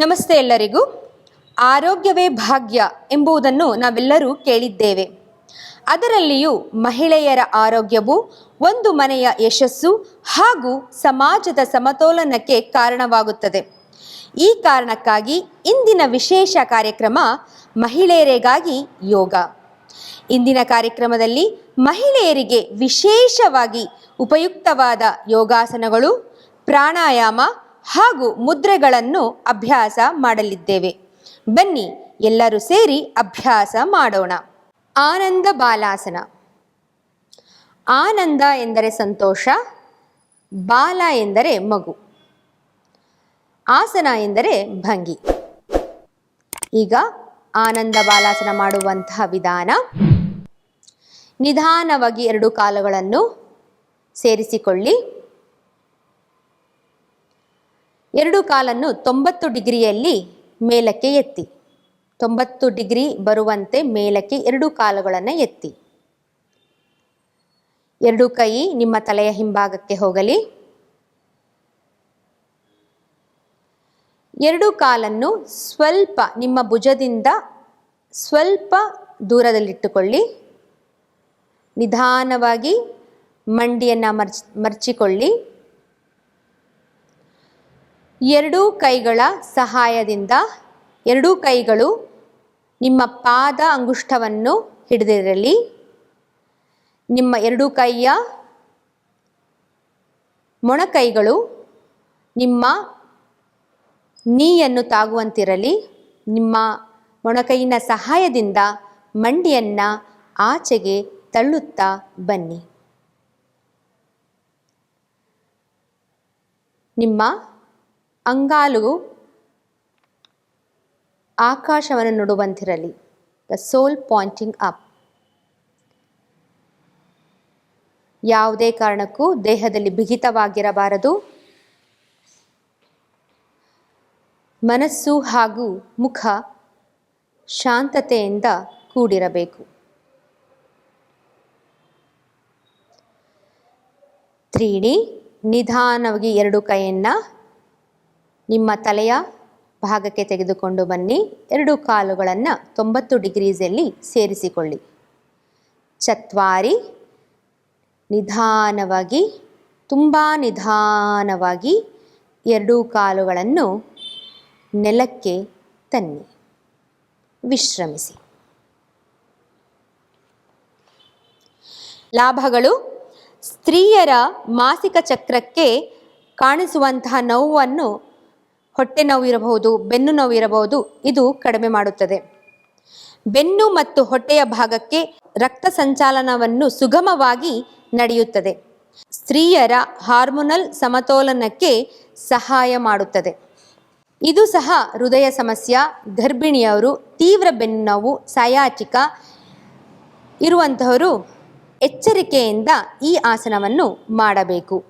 ನಮಸ್ತೆ ಎಲ್ಲರಿಗೂ. ಆರೋಗ್ಯವೇ ಭಾಗ್ಯ ಎಂಬುದನ್ನು ನಾವೆಲ್ಲರೂ ಕೇಳಿದ್ದೇವೆ. ಅದರಲ್ಲಿಯೂ ಮಹಿಳೆಯರ ಆರೋಗ್ಯವು ಒಂದು ಮನೆಯ ಯಶಸ್ಸು ಹಾಗೂ ಸಮಾಜದ ಸಮತೋಲನಕ್ಕೆ ಕಾರಣವಾಗುತ್ತದೆ. ಈ ಕಾರಣಕ್ಕಾಗಿ ಇಂದಿನ ವಿಶೇಷ ಕಾರ್ಯಕ್ರಮ ಮಹಿಳೆಯರಿಗಾಗಿ ಯೋಗ. ಇಂದಿನ ಕಾರ್ಯಕ್ರಮದಲ್ಲಿ ಮಹಿಳೆಯರಿಗೆ ವಿಶೇಷವಾಗಿ ಉಪಯುಕ್ತವಾದ ಯೋಗಾಸನಗಳು, ಪ್ರಾಣಾಯಾಮ ಹಾಗೂ ಮುದ್ರೆಗಳನ್ನು ಅಭ್ಯಾಸ ಮಾಡಲಿದ್ದೇವೆ. ಬನ್ನಿ ಎಲ್ಲರೂ ಸೇರಿ ಅಭ್ಯಾಸ ಮಾಡೋಣ. ಆನಂದ ಬಾಲಾಸನ. ಆನಂದ ಎಂದರೆ ಸಂತೋಷ, ಬಾಲ ಎಂದರೆ ಮಗು, ಆಸನ ಎಂದರೆ ಭಂಗಿ. ಈಗ ಆನಂದ ಬಾಲಾಸನ ಮಾಡುವಂತಹ ವಿಧಾನ. ನಿಧಾನವಾಗಿ ಎರಡು ಕಾಲುಗಳನ್ನು ಸೇರಿಸಿಕೊಳ್ಳಿ. ಎರಡು ಕಾಲನ್ನು 90 ಡಿಗ್ರಿಯಲ್ಲಿ ಮೇಲಕ್ಕೆ ಎತ್ತಿ. 90 ಡಿಗ್ರಿ ಬರುವಂತೆ ಮೇಲಕ್ಕೆ ಎರಡು ಕಾಲುಗಳನ್ನು ಎತ್ತಿ. ಎರಡು ಕೈ ನಿಮ್ಮ ತಲೆಯ ಹಿಂಭಾಗಕ್ಕೆ ಹೋಗಲಿ. ಎರಡು ಕಾಲನ್ನು ಸ್ವಲ್ಪ ನಿಮ್ಮ ಭುಜದಿಂದ ಸ್ವಲ್ಪ ದೂರದಲ್ಲಿಟ್ಟುಕೊಳ್ಳಿ. ನಿಧಾನವಾಗಿ ಮಂಡಿಯನ್ನು ಮರ್ಚಿಕೊಳ್ಳಿ. ಎರಡೂ ಕೈಗಳ ಸಹಾಯದಿಂದ ಎರಡೂ ಕೈಗಳು ನಿಮ್ಮ ಪಾದ ಅಂಗುಷ್ಟವನ್ನು ಹಿಡಿದಿರಲಿ. ನಿಮ್ಮ ಎರಡೂ ಕೈಯ ಮೊಣಕೈಗಳು ನಿಮ್ಮ ನೀಯನ್ನು ತಾಗುವಂತಿರಲಿ. ನಿಮ್ಮ ಮೊಣಕೈಯಿನ ಸಹಾಯದಿಂದ ಮಂಡಿಯನ್ನು ಆಚೆಗೆ ತಳ್ಳುತ್ತಾ ಬನ್ನಿ. ನಿಮ್ಮ ಅಂಗಾಲು ಆಕಾಶವನ್ನು ನೋಡುವಂತಿರಲಿ. The sole pointing up. ಯಾವುದೇ ಕಾರಣಕ್ಕೂ ದೇಹದಲ್ಲಿ ಬಿಗಿತವಾಗಿರಬಾರದು. ಮನಸ್ಸು ಹಾಗೂ ಮುಖ ಶಾಂತತೆಯಿಂದ ಕೂಡಿರಬೇಕು. ತ್ರೀಡಿ. ನಿಧಾನವಾಗಿ ಎರಡು ಕೈಯನ್ನು ನಿಮ್ಮ ತಲೆಯ ಭಾಗಕ್ಕೆ ತೆಗೆದುಕೊಂಡು ಬನ್ನಿ. ಎರಡು ಕಾಲುಗಳನ್ನು 90 ಡಿಗ್ರೀಸಲ್ಲಿ ಸೇರಿಸಿಕೊಳ್ಳಿ. ಚತ್ವಾರಿ. ನಿಧಾನವಾಗಿ, ತುಂಬ ನಿಧಾನವಾಗಿ ಎರಡೂ ಕಾಲುಗಳನ್ನು ನೆಲಕ್ಕೆ ತನ್ನಿ. ವಿಶ್ರಮಿಸಿ. ಲಾಭಗಳು. ಸ್ತ್ರೀಯರ ಮಾಸಿಕ ಚಕ್ರಕ್ಕೆ ಕಾಣಿಸುವಂತಹ ನೋವನ್ನು, ಹೊಟ್ಟೆ ನೋವು ಇರಬಹುದು, ಬೆನ್ನು ನೋವು ಇರಬಹುದು, ಇದು ಕಡಿಮೆ ಮಾಡುತ್ತದೆ. ಬೆನ್ನು ಮತ್ತು ಹೊಟ್ಟೆಯ ಭಾಗಕ್ಕೆ ರಕ್ತ ಸಂಚಾಲನವನ್ನು ಸುಗಮವಾಗಿ ನಡೆಯುತ್ತದೆ. ಸ್ತ್ರೀಯರ ಹಾರ್ಮೋನಲ್ ಸಮತೋಲನಕ್ಕೆ ಸಹಾಯ ಮಾಡುತ್ತದೆ. ಇದು ಸಹ ಹೃದಯ ಸಮಸ್ಯೆ, ಗರ್ಭಿಣಿಯವರು, ತೀವ್ರ ಬೆನ್ನು ನೋವು, ಸಯಾಟಿಕ ಇರುವಂತಹವರು ಎಚ್ಚರಿಕೆಯಿಂದ ಈ ಆಸನವನ್ನು ಮಾಡಬೇಕು.